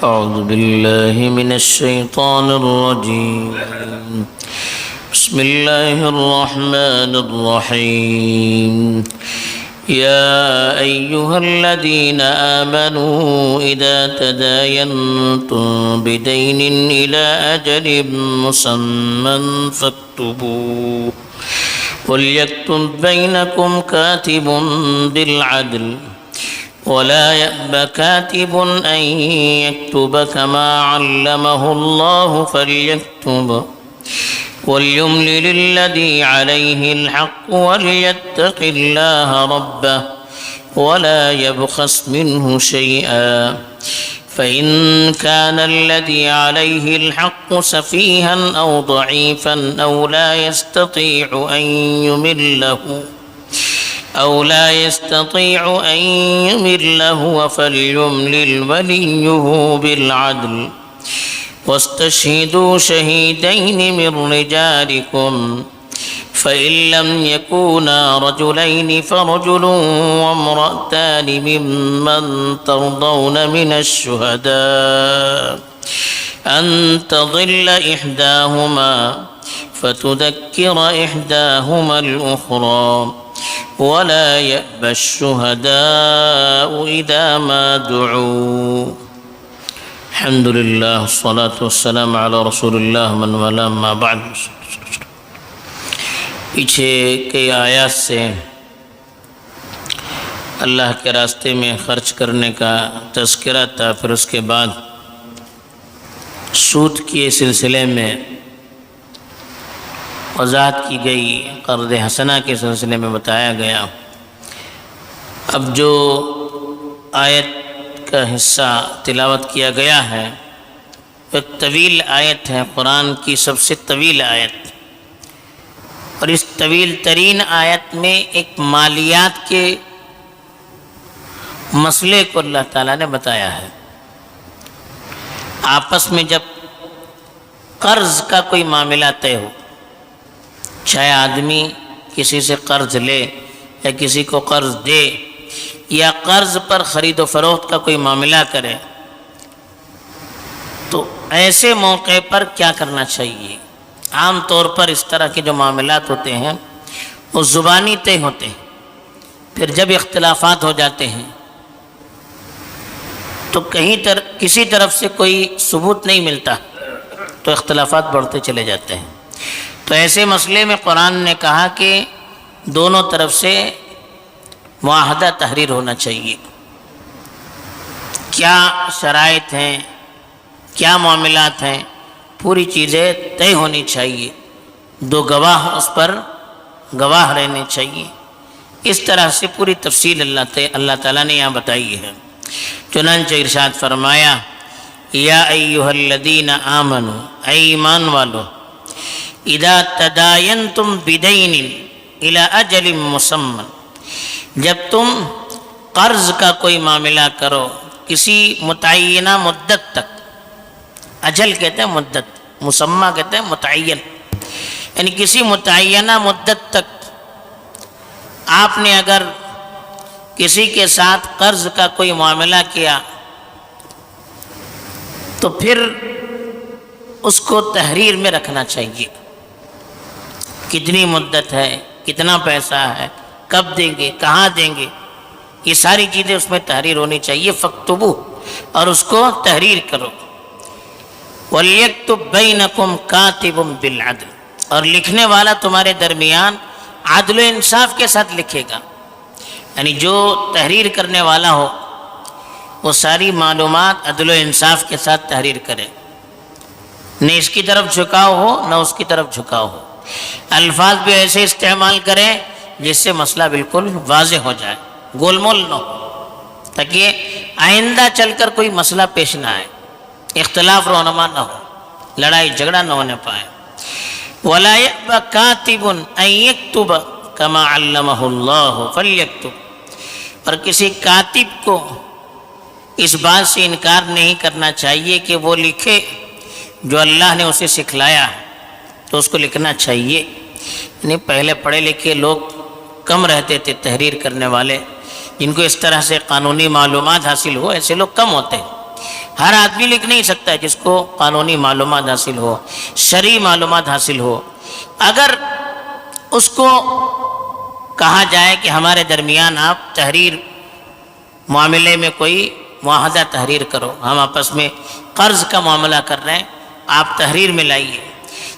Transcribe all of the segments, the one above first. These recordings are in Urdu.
أعوذ بالله من الشيطان الرجيم. بسم الله الرحمن الرحيم. يا أيها الذين آمنوا إذا تداينتم بدين إلى أجل مسمى فاكتبوه وليكتب بينكم كاتب بالعدل ولا يأب كاتب أن يكتب كما علمه الله فليكتب وليملل الذي عليه الحق وليتق الله ربه ولا يبخس منه شيئا فإن كان الذي عليه الحق سفيها أو ضعيفا أو لا يستطيع أن يمل هو فليملل وليه بالعدل واستشهدوا شهيدين من رجالكم فإن لم يكونا رجلين فرجل وامرأتان ممن ترضون من الشهداء أن تضل إحداهما فتذكر إحداهما الأخرى ولا يأبى الشهداء إذا ما دعوا. الحمد لله والصلاة والسلام على رسول الله من والاه ما بعد. پیچھے کئی آیات سے اللہ کے راستے میں خرچ کرنے کا تذکرہ تھا، پھر اس کے بعد سود کے سلسلے میں وضاحت کی گئی، قرض حسنہ کے سلسلے میں بتایا گیا. اب جو آیت کا حصہ تلاوت کیا گیا ہے ایک طویل آیت ہے، قرآن کی سب سے طویل آیت، اور اس طویل ترین آیت میں ایک مالیات کے مسئلے کو اللہ تعالیٰ نے بتایا ہے. آپس میں جب قرض کا کوئی معاملہ طے ہو، چاہے آدمی کسی سے قرض لے یا کسی کو قرض دے یا قرض پر خرید و فروخت کا کوئی معاملہ کرے، تو ایسے موقع پر کیا کرنا چاہیے؟ عام طور پر اس طرح کے جو معاملات ہوتے ہیں وہ زبانی طے ہوتے ہیں، پھر جب اختلافات ہو جاتے ہیں تو کسی طرف سے کوئی ثبوت نہیں ملتا تو اختلافات بڑھتے چلے جاتے ہیں. تو ایسے مسئلے میں قرآن نے کہا کہ دونوں طرف سے معاہدہ تحریر ہونا چاہیے. کیا شرائط ہیں، کیا معاملات ہیں، پوری چیزیں طے ہونی چاہیے، دو گواہ اس پر گواہ رہنے چاہیے. اس طرح سے پوری تفصیل اللہ تعالیٰ نے یہاں بتائی ہے. چنانچہ ارشاد فرمایا، یا ایھا الذین آمنوا، اے ایمان والو، اذا تداینتم بدین الی اجل مسمى، جب تم قرض کا کوئی معاملہ کرو کسی متعینہ مدت تک، اجل کہتے ہیں مدت، مسمى کہتے ہیں متعین، یعنی کسی متعینہ مدت تک آپ نے اگر کسی کے ساتھ قرض کا کوئی معاملہ کیا تو پھر اس کو تحریر میں رکھنا چاہیے. کتنی مدت ہے، کتنا پیسہ ہے، کب دیں گے، کہاں دیں گے، یہ ساری چیزیں اس میں تحریر ہونی چاہیے. فاکتبوا، اور اس کو تحریر کرو. وَلْيَكْتُبْ بَيْنَكُمْ كَاتِبٌ بِالْعَدْلِ، اور لکھنے والا تمہارے درمیان عدل و انصاف کے ساتھ لکھے گا. یعنی جو تحریر کرنے والا ہو وہ ساری معلومات عدل و انصاف کے ساتھ تحریر کرے، نہ اس کی طرف جھکاؤ ہو نہ اس کی طرف جھکاؤ ہو. الفاظ بھی ایسے استعمال کریں جس سے مسئلہ بالکل واضح ہو جائے، گول مول نہ ہو، تاکہ آئندہ چل کر کوئی مسئلہ پیش نہ آئے، اختلاف رونما نہ ہو، لڑائی جھگڑا نہ ہونے پائے. وَلَا يَأْبَ كَاتِبٌ أَن يَكْتُبَ كَمَا عَلَّمَهُ اللَّهُ فَلْيَكْتُبْ، اور کسی کاتب کو اس بات سے انکار نہیں کرنا چاہیے کہ وہ لکھے جو اللہ نے اسے سکھلایا ہے، تو اس کو لکھنا چاہیے. یعنی پہلے پڑھے لکھے لوگ کم رہتے تھے، تحریر کرنے والے جن کو اس طرح سے قانونی معلومات حاصل ہو ایسے لوگ کم ہوتے ہیں. ہر آدمی لکھ نہیں سکتا ہے جس کو قانونی معلومات حاصل ہو، شرعی معلومات حاصل ہو۔ اگر اس کو کہا جائے کہ ہمارے درمیان آپ تحریر معاملے میں کوئی معاہدہ تحریر کرو، ہم آپس میں قرض کا معاملہ کر رہے ہیں، آپ تحریر میں لائیے،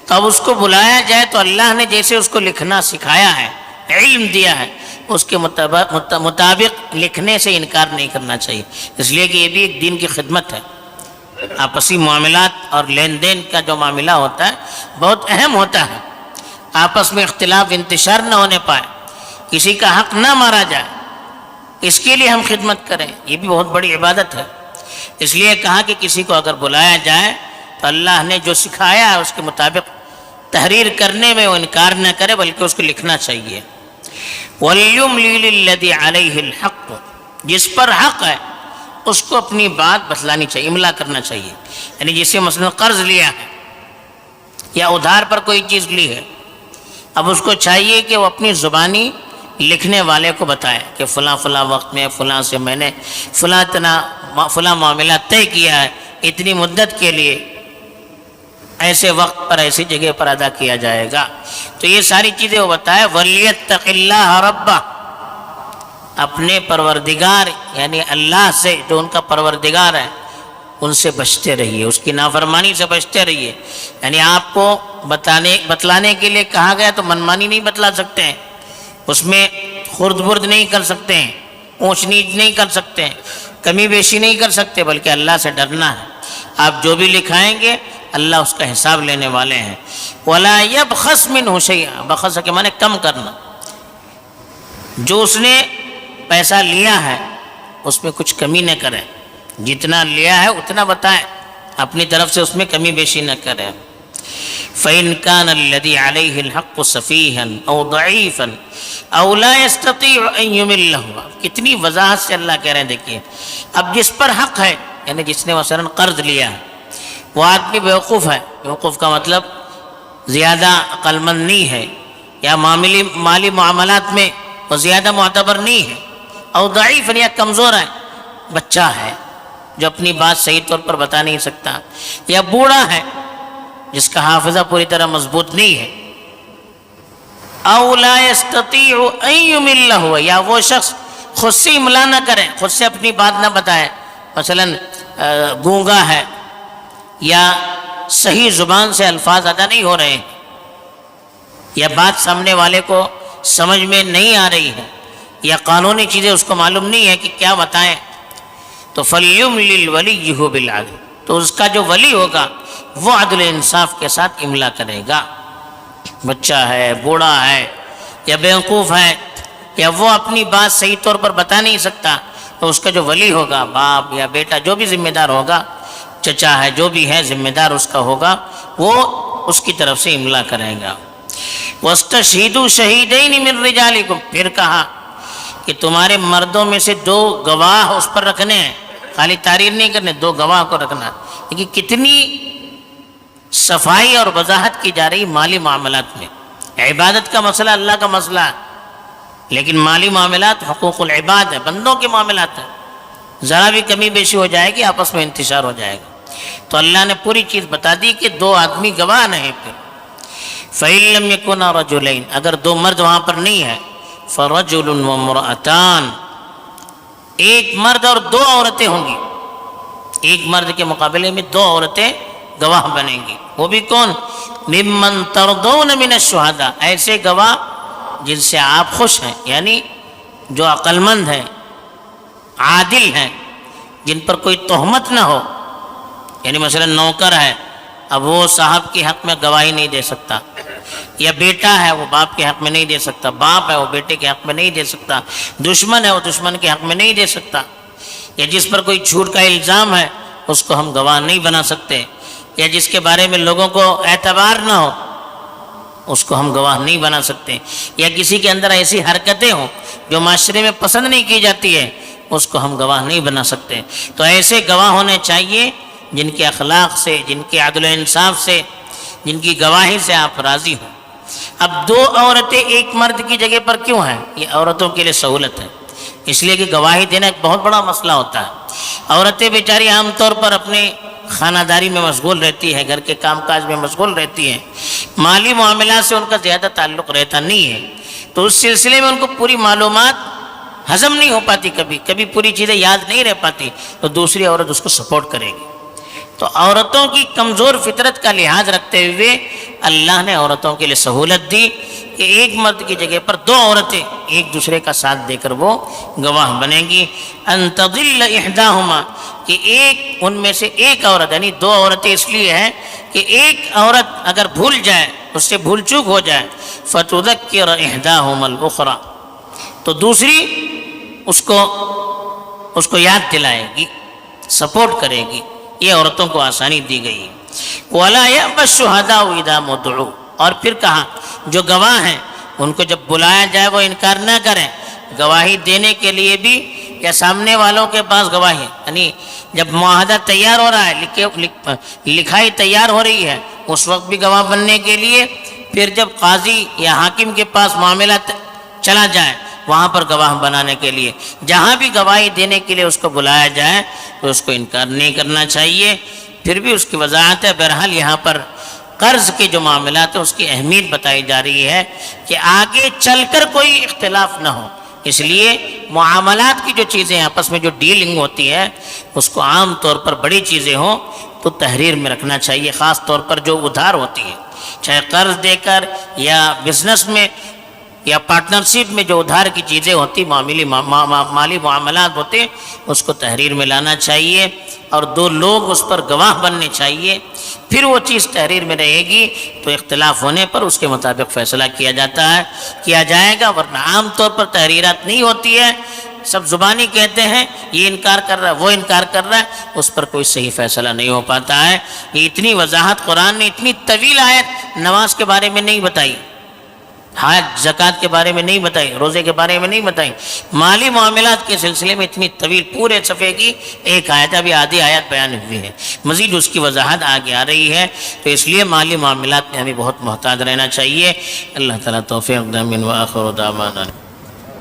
تو اب اس کو بلایا جائے تو اللہ نے جیسے اس کو لکھنا سکھایا ہے، علم دیا ہے، اس کے مطابق لکھنے سے انکار نہیں کرنا چاہیے، اس لیے کہ یہ بھی ایک دین کی خدمت ہے۔ آپسی معاملات اور لین دین کا جو معاملہ ہوتا ہے بہت اہم ہوتا ہے، آپس میں اختلاف انتشار نہ ہونے پائے، کسی کا حق نہ مارا جائے، اس کے لیے ہم خدمت کریں، یہ بھی بہت بڑی عبادت ہے۔ اس لیے کہا کہ کسی کو اگر بلایا جائے تو اللہ نے جو سکھایا ہے اس کے مطابق تحریر کرنے میں وہ انکار نہ کرے بلکہ اس کو لکھنا چاہیے۔ وَلْيُمْلِلِ الَّذِي عَلَيْهِ الْحَقُّ، جس پر حق ہے اس کو اپنی بات بتلانی چاہیے، املا کرنا چاہیے، یعنی جسے مثلا قرض لیا ہے یا ادھار پر کوئی چیز لی ہے، اب اس کو چاہیے کہ وہ اپنی زبانی لکھنے والے کو بتائے کہ فلاں فلاں وقت میں فلاں سے میں نے فلاں معاملہ طے کیا ہے، اتنی مدت کے لیے ایسے وقت پر ایسی جگہ پر ادا کیا جائے گا، تو یہ ساری چیزیں وہ بتائے۔ وَلْيَتَّقِ اللَّهَ رَبَّهُ، اپنے پروردگار یعنی اللہ سے جو ان کا پروردگار ہے ان سے بچتے رہیے، اس کی نافرمانی سے بچتے رہیے، یعنی آپ کو بتلانے کے لیے کہا گیا تو منمانی نہیں بتلا سکتے ہیں، اس میں خرد برد نہیں کر سکتے ہیں، اونچ نیچ نہیں کر سکتے ہیں، کمی بیشی نہیں کر سکتے، بلکہ اللہ سے ڈرنا ہے۔ آپ جو بھی لکھائیں گے اللہ اس کا حساب لینے والے ہیں۔ وَلَا يَبْخَسْ مِنْهُ شَيْئًا، بخس کے معنی کم کرنا، جو اس نے پیسہ لیا ہے اس میں کچھ کمی نہ کریں، جتنا لیا ہے اتنا بتائیں، اپنی طرف سے اس میں کمی بیشی نہ کریں۔ فَإِنْ كَانَ الَّذِي عَلَيْهِ الْحَقُّ سَفِيهًا أَوْ ضَعِيفًا أَوْ لَا يَسْتَطِيعُ أَنْ يُمِلَّهُ، کتنی وضاحت سے اللہ کہہ رہے ہیں، دیکھیے اب جس پر حق ہے یعنی جس نے مثلا قرض لیا ہے وہ آدمی بیوقوف ہے، بیوقوف کا مطلب زیادہ عقل مند نہیں ہے، یا مالی معاملات میں وہ زیادہ معتبر نہیں ہے، اور ضعیف یا کمزور ہے، بچہ ہے جو اپنی بات صحیح طور پر بتا نہیں سکتا، یا بوڑھا ہے جس کا حافظہ پوری طرح مضبوط نہیں ہے، او لا یستطیع ان یملہ، یا وہ شخص خود سے املا نہ کرے، خود سے اپنی بات نہ بتائے، مثلا گونگا ہے یا صحیح زبان سے الفاظ ادا نہیں ہو رہے ہیں، یا بات سامنے والے کو سمجھ میں نہیں آ رہی ہے، یا قانونی چیزیں اس کو معلوم نہیں ہے کہ کیا بتائیں، تو فَلْيُمْلِلْ وَلِيُّهُ بِالْعَدْلِ، تو اس کا جو ولی ہوگا وہ عدل انصاف کے ساتھ املا کرے گا۔ بچہ ہے، بوڑھا ہے یا بیوقوف ہے یا وہ اپنی بات صحیح طور پر بتا نہیں سکتا، تو اس کا جو ولی ہوگا، باپ یا بیٹا جو بھی ذمہ دار ہوگا، چچا ہے جو بھی ہے ذمہ دار اس کا ہوگا، وہ اس کی طرف سے املا کرے گا۔ وَاسْتَشْهِدُوا شَهِيدَيْنِ مِنْ رِجَالِكُمْ، پھر کہا کہ تمہارے مردوں میں سے 2 گواہ اس پر رکھنے ہیں، خالی تحریر نہیں کرنے، 2 گواہ کو رکھنا۔ لیکن کتنی صفائی اور وضاحت کی جا رہی مالی معاملات میں، عبادت کا مسئلہ اللہ کا مسئلہ ہے، لیکن مالی معاملات حقوق العباد ہے، بندوں کے معاملات ہیں، ذرا بھی کمی بیشی ہو جائے گی آپس میں انتشار ہو جائے گا، تو اللہ نے پوری چیز بتا دی کہ 2 آدمی گواہ نہیں۔ پھر فَإِن لَّمْ يَكُونَا رَجُلَيْنِ، اگر 2 مرد وہاں پر نہیں ہے، فَرَجُلٌ وَامْرَأَتَانِ، ایک مرد اور 2 عورتیں ہوں گی، ایک مرد کے مقابلے میں 2 عورتیں گواہ بنیں گی، وہ بھی کون؟ ممن ترضون من الشہداء، ایسے گواہ جن سے آپ خوش ہیں، یعنی جو عقل مند ہیں، عادل ہیں، جن پر کوئی تہمت نہ ہو، یعنی مثلا نوکر ہے، اب وہ صاحب کے حق میں گواہی نہیں دے سکتا، یا بیٹا ہے وہ باپ کے حق میں نہیں دے سکتا، باپ ہے وہ بیٹے کے حق میں نہیں دے سکتا، دشمن ہے وہ دشمن کے حق میں نہیں دے سکتا، یا جس پر کوئی جھوٹ کا الزام ہے اس کو ہم گواہ نہیں بنا سکتے، یا جس کے بارے میں لوگوں کو اعتبار نہ ہو اس کو ہم گواہ نہیں بنا سکتے، یا کسی کے اندر ایسی حرکتیں ہوں جو معاشرے میں پسند نہیں کی جاتی ہے اس کو ہم گواہ نہیں بنا سکتے۔ تو ایسے گواہ ہونے چاہیے جن کے اخلاق سے، جن کے عدل و انصاف سے، جن کی گواہی سے آپ راضی ہوں۔ اب 2 عورتیں ایک مرد کی جگہ پر کیوں ہیں؟ یہ عورتوں کے لیے سہولت ہے، اس لیے کہ گواہی دینا ایک بہت بڑا مسئلہ ہوتا ہے، عورتیں بیچاری عام طور پر اپنے خانہ داری میں مشغول رہتی ہے، گھر کے کام کاج میں مشغول رہتی ہیں، مالی معاملات سے ان کا زیادہ تعلق رہتا نہیں ہے، تو اس سلسلے میں ان کو پوری معلومات ہضم نہیں ہو پاتی، کبھی پوری چیزیں یاد نہیں رہ پاتی، تو دوسری عورت اس کو سپورٹ کرے گی۔ تو عورتوں کی کمزور فطرت کا لحاظ رکھتے ہوئے اللہ نے عورتوں کے لیے سہولت دی کہ ایک مرد کی جگہ پر دو عورتیں ایک دوسرے کا ساتھ دے کر وہ گواہ بنیں گی۔ ان تضل احداہما، کہ ایک ان میں سے ایک عورت، یعنی دو عورتیں اس لیے ہیں کہ ایک عورت اگر بھول جائے، اس سے بھول چوک ہو جائے، فتذکر احداہما الاخری، تو دوسری اس کو یاد دلائے گی، سپورٹ کرے گی۔ یہ عورتوں کو آسانی دی گئی ہے۔ وَلَا يَأْبَ الشُّهَدَاءُ إِذَا مَا دُعُوا، اور پھر کہا جو گواہ ہیں ان کو جب بلایا جائے وہ انکار نہ کریں، گواہی دینے کے لیے بھی، یا سامنے والوں کے پاس گواہی، یعنی جب معاہدہ تیار ہو رہا ہے، لکھائی تیار ہو رہی ہے، اس وقت بھی گواہ بننے کے لیے، پھر جب قاضی یا حاکم کے پاس معاملہ چلا جائے وہاں پر گواہ بنانے کے لیے، جہاں بھی گواہی دینے کے لیے اس کو بلایا جائے تو اس کو انکار نہیں کرنا چاہیے۔ پھر بھی اس کی وضاحت ہے۔ بہرحال یہاں پر قرض کے جو معاملات ہیں اس کی اہمیت بتائی جا رہی ہے کہ آگے چل کر کوئی اختلاف نہ ہو، اس لیے معاملات کی جو چیزیں آپس میں جو ڈیلنگ ہوتی ہے اس کو عام طور پر بڑی چیزیں ہوں تو تحریر میں رکھنا چاہیے، خاص طور پر جو ادھار ہوتی ہے، چاہے قرض دے کر یا بزنس میں یا پارٹنرشپ میں جو ادھار کی چیزیں ہوتی، مالی معاملات ہوتے، اس کو تحریر میں لانا چاہیے اور دو لوگ اس پر گواہ بننے چاہیے، پھر وہ چیز تحریر میں رہے گی تو اختلاف ہونے پر اس کے مطابق فیصلہ کیا جائے گا، ورنہ عام طور پر تحریرات نہیں ہوتی ہے، سب زبانی کہتے ہیں یہ انکار کر رہا ہے وہ انکار کر رہا ہے، اس پر کوئی صحیح فیصلہ نہیں ہو پاتا ہے۔ یہ اتنی وضاحت قرآن نے اتنی طویل آیت نماز کے بارے میں نہیں بتائی، حج زکوٰۃ کے بارے میں نہیں بتائی، روزے کے بارے میں نہیں بتائی، مالی معاملات کے سلسلے میں اتنی طویل پورے صفحے کی ایک آیت، ابھی آدھی آیت بیان ہوئی ہے، مزید اس کی وضاحت آگے آ رہی ہے، تو اس لیے مالی معاملات میں ہمیں بہت محتاط رہنا چاہیے۔ اللہ تعالیٰ توفیق دے، آمین، وآخر دعوانا۔